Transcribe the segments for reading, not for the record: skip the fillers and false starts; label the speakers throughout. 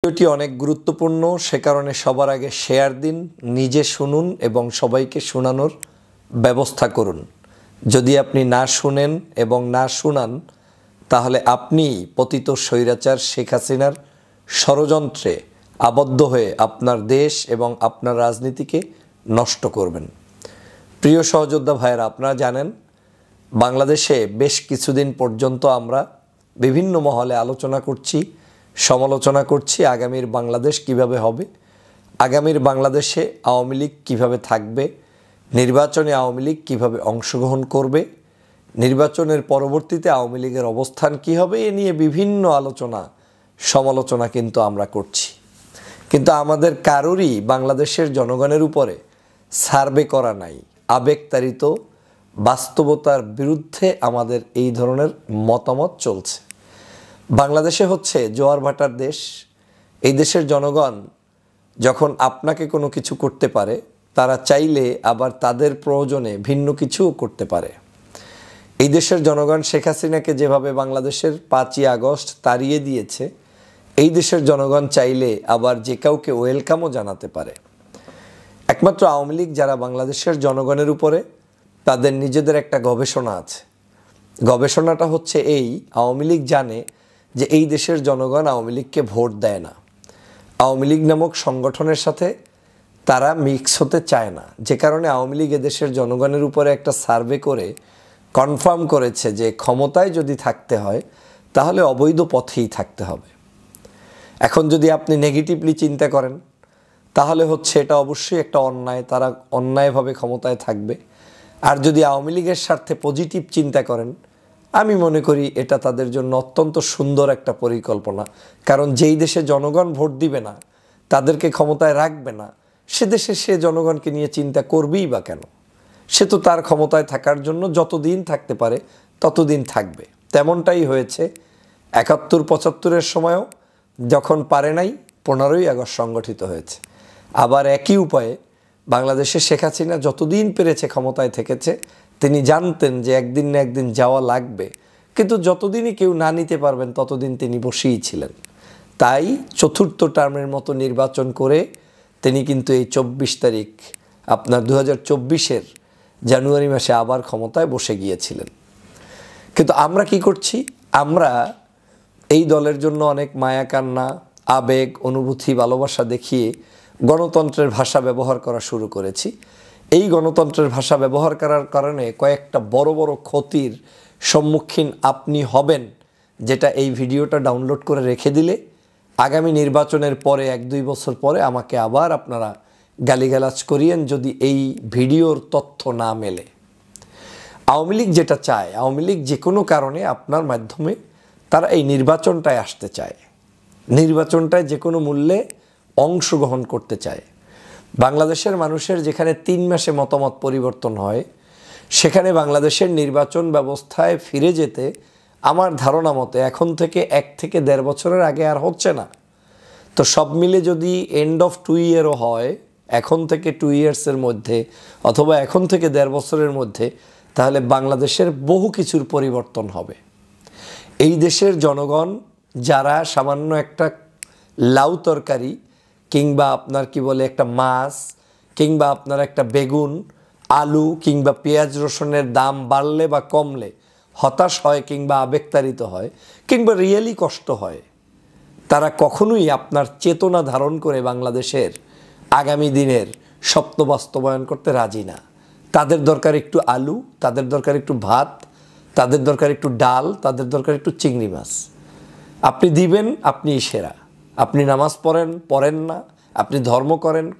Speaker 1: ভিডিওটি অনেক গুরুত্বপূর্ণ, সে কারণে সবার আগে শেয়ার দিন, নিজে শুনুন এবং সবাইকে শোনানোর ব্যবস্থা করুন। যদি আপনি না শুনেন এবং না শোনান তাহলে আপনি পতিত স্বৈরাচার শেখ হাসিনার ষড়যন্ত্রে আবদ্ধ হয়ে আপনার দেশ এবং আপনার রাজনীতিকে নষ্ট করবেন। প্রিয় সহযোদ্ধা ভাইয়েরা, আপনারা জানেন বাংলাদেশে বেশ কিছুদিন পর্যন্ত আমরা বিভিন্ন মহলে আলোচনা করছি, সমালোচনা করছি আগামীর বাংলাদেশ কিভাবে হবে, আগামীর বাংলাদেশে আওয়ামী লীগ কীভাবে থাকবে, নির্বাচনে আওয়ামী লীগ কীভাবে অংশগ্রহণ করবে, নির্বাচনের পরবর্তীতে আওয়ামী লীগের অবস্থান কী হবে, এ নিয়ে বিভিন্ন আলোচনা সমালোচনা কিন্তু আমরা করছি। কিন্তু আমাদের কারোরই বাংলাদেশের জনগণের উপরে সার্ভে করা নাই। আবেগতাড়িত বাস্তবতার বিরুদ্ধে আমাদের এই ধরনের মতামত চলছে। বাংলাদেশে হচ্ছে জোয়ার ভাটার দেশ। এই দেশের জনগণ যখন আপনাকে কোনো কিছু করতে পারে, তারা চাইলে আবার তাদের প্রয়োজনে ভিন্ন কিছুও করতে পারে। এই দেশের জনগণ শেখ হাসিনাকে যেভাবে বাংলাদেশের 5ই আগস্ট তাড়িয়ে দিয়েছে, এই দেশের জনগণ চাইলে আবার যে কাউকে ওয়েলকামও জানাতে পারে। একমাত্র আওয়ামী লীগ যারা বাংলাদেশের জনগণের উপরে, তাদের নিজেদের একটা গবেষণা আছে। গবেষণাটা হচ্ছে এই: আওয়ামী লীগ জানে যে এই দেশের জনগণ আওয়ামী লীগকে ভোট দেয় না, আওয়ামী লীগ নামক সংগঠনের সাথে তারা মিক্স হতে চায় না, যে কারণে আওয়ামী লীগ এদেশের জনগণের উপরে একটা সার্ভে করে কনফার্ম করেছে যে ক্ষমতায় যদি থাকতে হয় তাহলে অবৈধ পথেই থাকতে হবে। এখন যদি আপনি নেগেটিভলি চিন্তা করেন তাহলে হচ্ছে এটা অবশ্যই একটা অন্যায়, তারা অন্যায়ভাবে ক্ষমতায় থাকবে। আর যদি আওয়ামী লীগের স্বার্থে পজিটিভ চিন্তা করেন, আমি মনে করি এটা তাদের জন্য অত্যন্ত সুন্দর একটা পরিকল্পনা। কারণ যেই দেশে জনগণ ভোট দিবে না, তাদেরকে ক্ষমতায় রাখবে না, সে দেশে সে জনগণকে নিয়ে চিন্তা করবেই বা কেন? সে তো তার ক্ষমতায় থাকার জন্য যতদিন থাকতে পারে ততদিন থাকবে। তেমনটাই হয়েছে 71-75-এর সময়ও, যখন পারে নাই 15ই আগস্ট সংগঠিত হয়েছে। আবার একই উপায়ে বাংলাদেশে শেখ হাসিনা যতদিন পেরেছে ক্ষমতায় থেকেছে, তিনি জানতেন যে একদিন না একদিন যাওয়া লাগবে, কিন্তু যতদিনই কেউ না নিতে পারবেন ততদিন তিনি বসেই ছিলেন। তাই চতুর্থ টার্মের মতো নির্বাচন করে তিনি কিন্তু এই 24 তারিখ আপনার 2024-এর জানুয়ারি মাসে আবার ক্ষমতায় বসে গিয়েছিলেন। কিন্তু আমরা কি করছি? আমরা এই দলের জন্য অনেক মায়া কান্না, আবেগ, অনুভূতি, ভালোবাসা দেখিয়ে গণতন্ত্রের ভাষা ব্যবহার করা শুরু করেছি। এই গণতন্ত্রের ভাষা ব্যবহার করার কারণে কয়েকটা বড় বড় ক্ষতির সম্মুখীন আপনি হবেন, যেটা এই ভিডিওটা ডাউনলোড করে রেখে দিলে আগামী নির্বাচনের পরে 1-2 বছর পরে আমাকে আবার আপনারা গালিগালাজ করিয়েন যদি এই ভিডিওর তথ্য না মেলে। আওয়ামী লীগ যেটা চায়, আওয়ামী লীগ যে কোনো কারণে আপনার মাধ্যমে তারা এই নির্বাচনটায় আসতে চায়, নির্বাচনটায় যে কোনো মূল্যে অংশগ্রহণ করতে চায়। বাংলাদেশের মানুষের যেখানে 3 মাসে মতামত পরিবর্তন হয়, সেখানে বাংলাদেশের নির্বাচন ব্যবস্থায় ফিরে যেতে আমার ধারণা মতে এখন থেকে 1 থেকে 1.5 বছরের আগে আর হচ্ছে না। তো সব মিলে যদি এন্ড অফ 2 ইয়ারও হয়, এখন থেকে 2 ইয়ার্সের মধ্যে অথবা এখন থেকে 1.5 বছরের মধ্যে, তাহলে বাংলাদেশের বহু কিছুর পরিবর্তন হবে। এই দেশের জনগণ যারা সামান্য একটা লাউ তরকারি কিংবা আপনার কি বলে একটা মাছ কিংবা আপনার একটা বেগুন, আলু কিংবা পেঁয়াজ রসুনের দাম বাড়লে বা কমলে হতাশ হয় কিংবা আবেগতাড়িত হয় কিংবা রিয়েলি কষ্ট হয়, তারা কখনোই আপনার চেতনা ধারণ করে বাংলাদেশের আগামী দিনের স্বপ্ন বাস্তবায়ন করতে রাজি না। তাদের দরকার একটু আলু, তাদের দরকার একটু ভাত, তাদের দরকার একটু ডাল, তাদের দরকার একটু চিংড়ি মাছ। আপনি দিবেন, আপনি সেরা। আপনি নামাজ পড়েন না, আপনি ধর্ম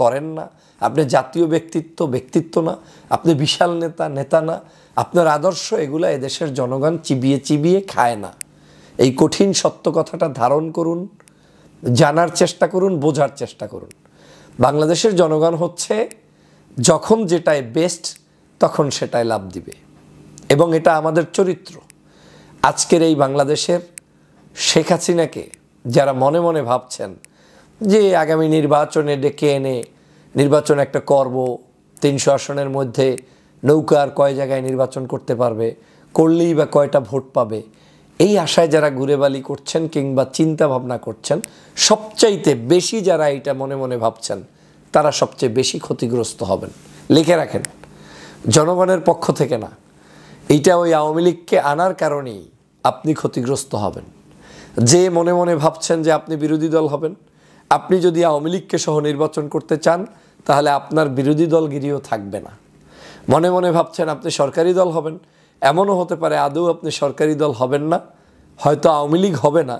Speaker 1: করেন না, আপনি জাতীয় ব্যক্তিত্ব না, আপনি বিশাল নেতা না, আপনার আদর্শ এগুলা এদেশের জনগণ চিবিয়ে চিবিয়ে খায় না। এই কঠিন সত্য কথাটা ধারণ করুন, জানার চেষ্টা করুন, বোঝার চেষ্টা করুন। বাংলাদেশের জনগণ হচ্ছে যখন যেটাই বেস্ট তখন সেটাই লাভ দিবে, এবং এটা আমাদের চরিত্র। আজকের এই বাংলাদেশের শেখ হাসিনাকে যারা মনে মনে ভাবছেন যে আগামী নির্বাচনে ডেকে এনে নির্বাচন একটা করব, 300 আসনের মধ্যে নৌকা আর কয় জায়গায় নির্বাচন করতে পারবে, করলেই বা কয়টা ভোট পাবে, এই আশায় যারা ঘুরেবালি করছেন কিংবা চিন্তা ভাবনা করছেন, সবচাইতে বেশি যারা এটা মনে মনে ভাবছেন তারা সবচেয়ে বেশি ক্ষতিগ্রস্ত হবেন। লিখে রাখেন, জনগণের পক্ষ থেকে না, এইটা ওই আওয়ামী লীগকে আনার কারণেই আপনি ক্ষতিগ্রস্ত হবেন। যে মনে মনে ভাবছেন যে আপনি বিরোধী দল হবেন, আপনি যদি আওয়ামী লীগকে সহ নির্বাচন করতে চান তাহলে আপনার বিরোধী দলগিরিও থাকবে না। মনে মনে ভাবছেন আপনি সরকারি দল হবেন, এমনও হতে পারে আদৌ আপনি সরকারি দল হবেন না, হয়তো আওয়ামী লীগ হবে না,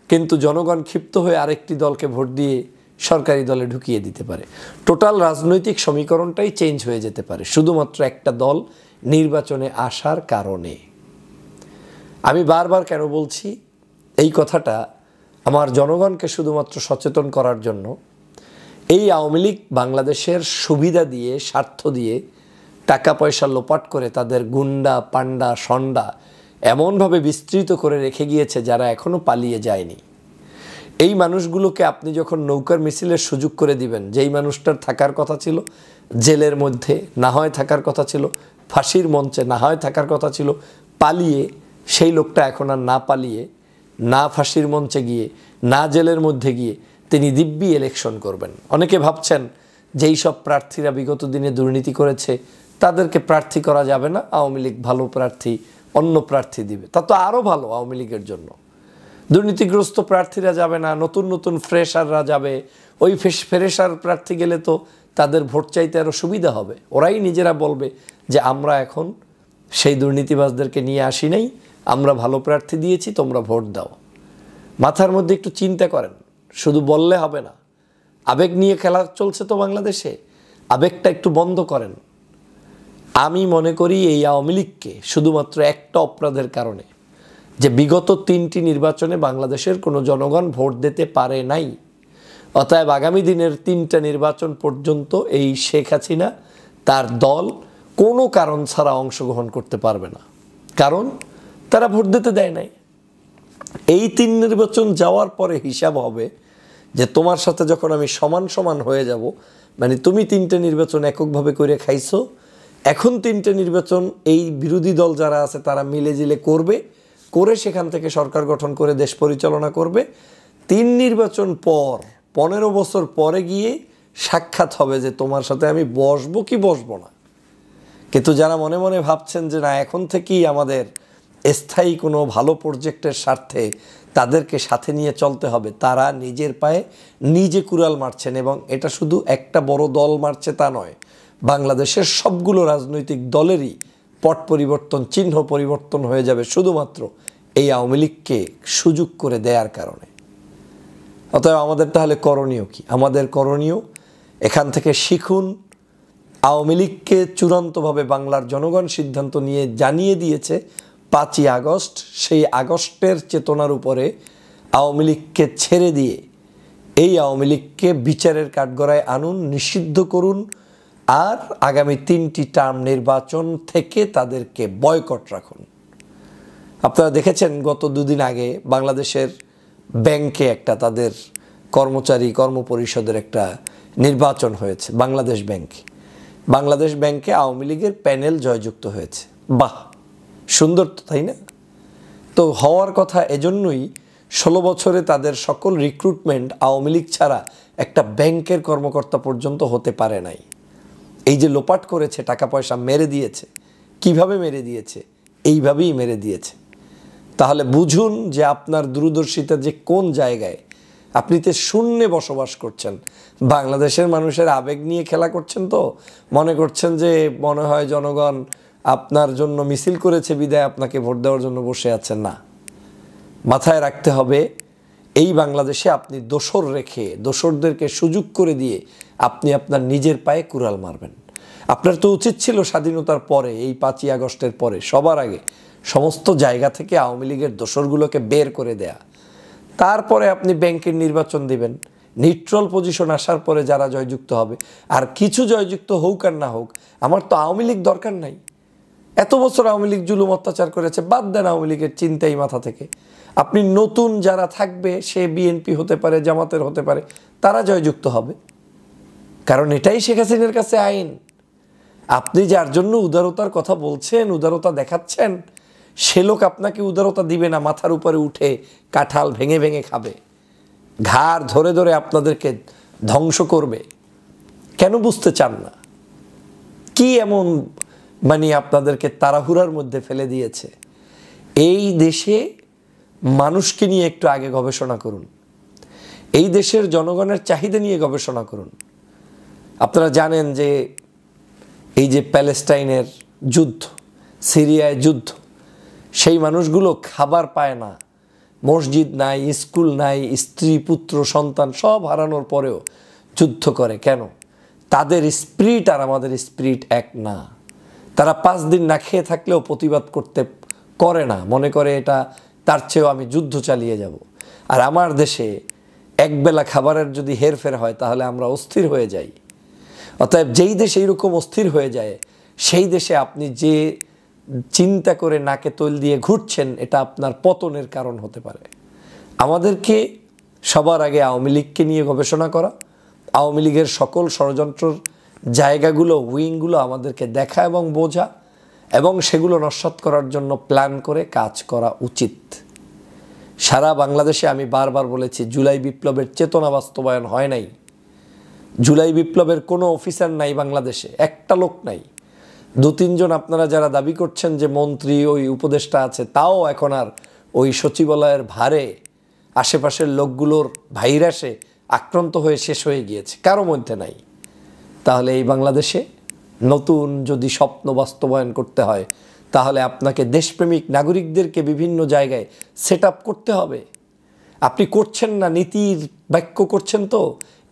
Speaker 1: কিন্তু জনগণ ক্ষিপ্ত হয়ে আরেকটি দলকে ভোট দিয়ে সরকারি দলে ঢুকিয়ে দিতে পারে। টোটাল রাজনৈতিক সমীকরণটাই চেঞ্জ হয়ে যেতে পারে শুধুমাত্র একটা দল নির্বাচনে আসার কারণে। আমি বারবার কেন বলছি এই কথাটা, আমার জনগণকে শুধুমাত্র সচেতন করার জন্য। এই আওয়ামী লীগ বাংলাদেশের সুবিধা দিয়ে, স্বার্থ দিয়ে, টাকা পয়সা লোপাট করে তাদের গুন্ডা পান্ডা সন্ডা এমনভাবে বিস্তৃত করে রেখে গিয়েছে যারা এখনও পালিয়ে যায়নি। এই মানুষগুলোকে আপনি যখন নৌকার মিছিলের সুযোগ করে দিবেন, যেই মানুষটার থাকার কথা ছিল জেলের মধ্যে, না হয় থাকার কথা ছিল ফাঁসির মঞ্চে, না হয় থাকার কথা ছিল পালিয়ে, সেই লোকটা এখন আর না পালিয়ে, না ফাঁসির মঞ্চে গিয়ে, না জেলের মধ্যে গিয়ে তিনি দিব্যি ইলেকশন করবেন। অনেকে ভাবছেন যেই সব প্রার্থীরা বিগত দিনে দুর্নীতি করেছে তাদেরকে প্রার্থী করা যাবে না, আওয়ামী লীগ ভালো প্রার্থী অন্য প্রার্থী দিবে, তা তো আরও ভালো আওয়ামী লীগের জন্য। দুর্নীতিগ্রস্ত প্রার্থীরা যাবে না, নতুন নতুন ফ্রেশাররা যাবে। ওই ফ্রেশার প্রার্থী গেলে তো তাদের ভোট চাইতে আরও সুবিধা হবে। ওরাই নিজেরা বলবে যে আমরা এখন সেই দুর্নীতিবাজদেরকে নিয়ে আসি নাই, আমরা ভালো প্রার্থী দিয়েছি, তোমরা ভোট দাও। মাথার মধ্যে একটু চিন্তা করেন, শুধু বললে হবে না। আবেগ নিয়ে খেলা চলছে তো বাংলাদেশে, আবেগটা একটু বন্ধ করেন। আমি মনে করি এই আওয়ামী লীগকে শুধুমাত্র একটা অপরাধের কারণে, যে বিগত 3টি নির্বাচনে বাংলাদেশের কোনো জনগণ ভোট দিতে পারে নাই, অতএব আগামী দিনের 3টা নির্বাচন পর্যন্ত এই শেখ হাসিনা তার দল কোনো কারণ ছাড়া অংশগ্রহণ করতে পারবে না, কারণ তারা ভোট দিতে দেয় নাই। এই 3 নির্বাচন যাওয়ার পরে হিসাব হবে যে তোমার সাথে যখন আমি সমান সমান হয়ে যাব, মানে তুমি 3টে নির্বাচন এককভাবে করে খাইছো, এখন 3টে নির্বাচন এই বিরোধী দল যারা আছে তারা মিলেজিলে করবে, করে সেখান থেকে সরকার গঠন করে দেশ পরিচালনা করবে। 3 নির্বাচন পর 15 বছর পরে গিয়ে সাক্ষাৎ হবে যে তোমার সাথে আমি বসবো কি বসবো না। কিন্তু যারা মনে মনে ভাবছেন যে না এখন থেকেই আমাদের স্থায়ী কোনো ভালো প্রজেক্টের স্বার্থে তাদেরকে সাথে নিয়ে চলতে হবে, তারা নিজের পায়ে নিজে কুড়াল মারছেন। এবং এটা শুধু একটা বড় দল মারছে তা নয়, বাংলাদেশের সবগুলো রাজনৈতিক দলেরই পট পরিবর্তন, চিহ্ন পরিবর্তন হয়ে যাবে শুধুমাত্র এই আওয়ামী লীগকে সুযোগ করে দেওয়ার কারণে। অতএব আমাদের তাহলে করণীয় কি? আমাদের করণীয় এখান থেকে শিখুন। আওয়ামী লীগকে চূড়ান্তভাবে বাংলার জনগণ সিদ্ধান্ত নিয়ে জানিয়ে দিয়েছে 5ই আগস্ট। সেই আগস্টের চেতনার উপরে আওয়ামী লীগকে ছেড়ে দিয়ে এই আওয়ামী লীগকে বিচারের কাঠগড়ায় আনুন, নিষিদ্ধ করুন, আর আগামী 3টি টার্ম নির্বাচন থেকে তাদেরকে বয়কট রাখুন। আপনারা দেখেছেন গত 2 দিন আগে বাংলাদেশের ব্যাংকে একটা তাদের কর্মপরিষদের একটা নির্বাচন হয়েছে বাংলাদেশ ব্যাংকে আওয়ামী লীগের প্যানেল জয়যুক্ত হয়েছে। বাহ, সুন্দর তো, তাই না? তো হওয়ার কথা এজন্যই 16 বছরে তাদের সকল রিক্রুটমেন্ট আওয়ামী লীগ ছাড়া একটা ব্যাংকের কর্মকর্তা পর্যন্ত হতে পারে নাই। এই যে লোপাট করেছে, টাকা পয়সা মেরে দিয়েছে, কিভাবে মেরে দিয়েছে? এইভাবেই মেরে দিয়েছে। তাহলে বুঝুন যে আপনার দূরদর্শিতা যে কোন জায়গায়। আপনি তো শূন্যে বসবাস করছেন, বাংলাদেশের মানুষের আবেগ নিয়ে খেলা করছেন। তো মনে করছেন যে মনে হয় জনগণ আপনার জন্য মিছিল করেছে বিদায় আপনাকে ভোট দেওয়ার জন্য বসে আছেন। না, মাথায় রাখতে হবে এই বাংলাদেশে আপনি দোসর রেখে, দোসরদেরকে সুযোগ করে দিয়ে আপনি আপনার নিজের পায়ে কুড়াল মারবেন। আপনার তো উচিত ছিল স্বাধীনতার পরে, এই 5ই আগস্টের পরে সবার আগে সমস্ত জায়গা থেকে আওয়ামী লীগের দোসরগুলোকে বের করে দেয়া, তারপরে আপনি ব্যাংকের নির্বাচন দিবেন। নিউট্রাল পজিশন আসার পরে যারা জয়যুক্ত হবে, আর কিছু জয়যুক্ত হোক আর না হোক, আমার তো আওয়ামী লীগ দরকার নাই। এত বছর আওয়ামী লীগ জুলুম অত্যাচার করেছে, বাদ দেন আওয়ামী লীগের চিন্তাই মাথা থেকে। আপনি নতুন যারা থাকবে, সে বিএনপি হতে পারে, জামাতের হতে পারে, তারা জয়যুক্ত হবে, কারণ এটাই শেখ হাসিনার কাছে আইন। আপনি যার জন্য উদারতার কথা বলছেন, উদারতা দেখাচ্ছেন, সে লোক আপনাকে উদারতা দিবে না, মাথার উপরে উঠে কাঁঠাল ভেঙে ভেঙে খাবে, ঘাড় ধরে ধরে আপনাদেরকে ধ্বংস করবে। কেন বুঝতে চান না? কি এমন আপনাদেরকে তাড়াহুড়ার মধ্যে ফেলে দিয়েছে? এই দেশে মানুষকে নিয়ে একটু আগে গবেষণা করুন, এই দেশের জনগণের চাহিদা নিয়ে গবেষণা করুন। আপনারা জানেন যে এই যে প্যালেস্টাইনের যুদ্ধ, সিরিয়ায় যুদ্ধ, সেই মানুষগুলো খাবার পায় না, মসজিদ নাই, স্কুল নাই, স্ত্রী পুত্র সন্তান সব হারানোর পরেও যুদ্ধ করে। কেন? তাদের স্পিরিট আর আমাদের স্পিরিট এক না। তারা 5 দিন না খেয়ে থাকলেও প্রতিবাদ করে না, মনে করে এটা তার চেয়েও আমি যুদ্ধ চালিয়ে যাব। আর আমার দেশে একবেলা খাবারের যদি হেরফের হয় তাহলে আমরা অস্থির হয়ে যাই। অতএব যেই দেশে এইরকম অস্থির হয়ে যায়, সেই দেশে আপনি যে চিন্তা করে নাকে তৈল দিয়ে ঘুরছেন, এটা আপনার পতনের কারণ হতে পারে। আমাদেরকে সবার আগে আওয়ামী লীগকে নিয়ে গবেষণা করা, আওয়ামী লীগের সকল ষড়যন্ত্রের জায়গাগুলো, উইংগুলো আমাদেরকে দেখা এবং বোঝা, এবং সেগুলো নস্যাৎ করার জন্য প্ল্যান করে কাজ করা উচিত। সারা বাংলাদেশে আমি বারবার বলেছি, জুলাই বিপ্লবের চেতনা বাস্তবায়ন হয় নাই। জুলাই বিপ্লবের কোনো অফিসার নাই বাংলাদেশে, একটা লোক নাই। 2-3 জন আপনারা যারা দাবি করছেন যে মন্ত্রী, ওই উপদেষ্টা আছে, তাও এখন আর ওই সচিবালয়ের ভারে আশেপাশের লোকগুলোর ভাইরাসে আক্রান্ত হয়ে শেষ হয়ে গিয়েছে, কারো মধ্যে নাই। তাহলে এই বাংলাদেশে নতুন যদি স্বপ্ন বাস্তবায়ন করতে হয়, তাহলে আপনাকে দেশপ্রেমিক নাগরিকদেরকে বিভিন্ন জায়গায় সেট আপ করতে হবে। আপনি করছেন না, নীতির বাক্য করছেন, তো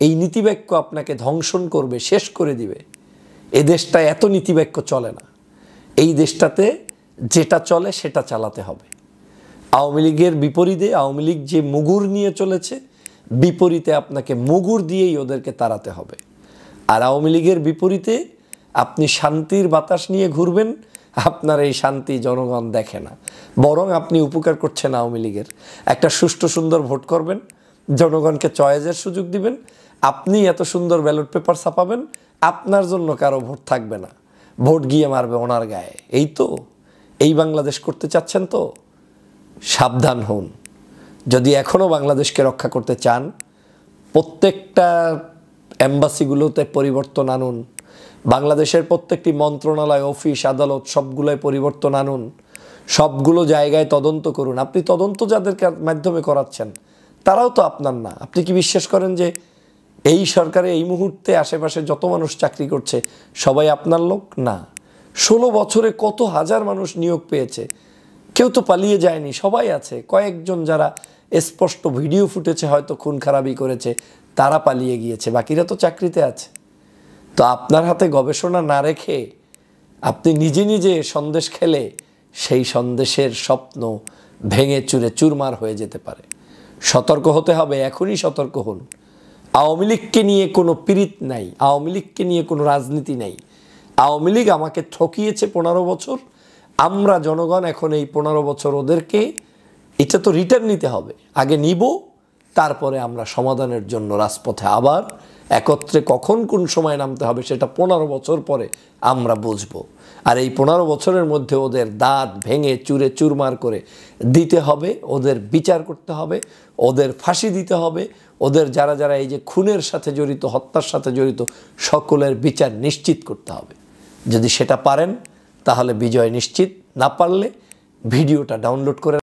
Speaker 1: এই নীতিবাক্য আপনাকে ধ্বংসন করবে, শেষ করে দিবে। এই দেশটায় এত নীতিবাক্য চলে না। এই দেশটাতে যেটা চলে সেটা চালাতে হবে। আওয়ামী লীগের বিপরীতে, আওয়ামী লীগ যে মুগুর নিয়ে চলেছে, বিপরীতে আপনাকে মুগুর দিয়েই ওদেরকে তাড়াতে হবে। আর আওয়ামী লীগের বিপরীতে আপনি শান্তির বাতাস নিয়ে ঘুরবেন, আপনার এই শান্তি জনগণ দেখে না, বরং আপনি উপকার করছেন আওয়ামী লীগের। একটা সুষ্ঠু সুন্দর ভোট করবেন, জনগণকে চয়েসের সুযোগ দিবেন, আপনি এত সুন্দর ব্যালট পেপার ছাপাবেন, আপনার জন্য কারো ভোট থাকবে না, ভোট গিয়ে মারবে ওনার গায়ে। এই তো এই বাংলাদেশ করতে চাচ্ছেন তো? সাবধান হন। যদি এখনও বাংলাদেশকে রক্ষা করতে চান, প্রত্যেকটা এম্বাসিগুলোতে পরিবর্তন আনুন, বাংলাদেশের প্রত্যেকটি মন্ত্রণালয়, অফিস, আদালত সবগুলোয় পরিবর্তন আনুন, সবগুলো জায়গায় তদন্ত করুন। আপনি তদন্ত যাদের মাধ্যমে করাচ্ছেন তারাও তো আপনার না। আপনি কি বিশ্বাস করেন যে এই সরকারে এই মুহূর্তে আশেপাশে যত মানুষ চাকরি করছে সবাই আপনার লোক? না। 16 বছরে কত হাজার মানুষ নিয়োগ পেয়েছে, কেউ তো পালিয়ে যায়নি, সবাই আছে। কয়েকজন যারা স্পষ্ট ভিডিও ফুটেছে, হয়তো খুন খারাপি করেছে, তারা পালিয়ে গিয়েছে, বাকিরা তো চাকরিতে আছে। তো আপনার হাতে গবেষণা না রেখে আপনি নিজে নিজে সন্দেশ খেলে সেই সন্দেশের স্বপ্ন ভেঙে চুরে চুরমার হয়ে যেতে পারে। সতর্ক হতে হবে, এখনই সতর্ক হন। আওয়ামী লীগকে নিয়ে কোনো পীড়িত নাই, আওয়ামী লীগকে নিয়ে কোনো রাজনীতি নাই। আওয়ামী লীগ আমাকে ঠকিয়েছে 15 বছর, আমরা জনগণ এখন এই 15 বছর ওদেরকে এটা তো রিটার্ন নিতে হবে। আগে নিব, তারপরে আমরা সমাধানের জন্য রাজপথে আবার একত্রে কখন কোন সময় নামতে হবে সেটা 15 বছর পরে আমরা বুঝবো। আর এই 15 বছরের মধ্যে ওদের দাঁত ভেঙে চুরে চুরমার করে দিতে হবে, ওদের বিচার করতে হবে, ওদের ফাঁসি দিতে হবে, ওদের যারা যারা এই যে খুনের সাথে জড়িত, হত্যার সাথে জড়িত, সকলের বিচার নিশ্চিত করতে হবে। যদি সেটা পারেন তাহলে বিজয় নিশ্চিত, না পারলে ভিডিওটা ডাউনলোড করে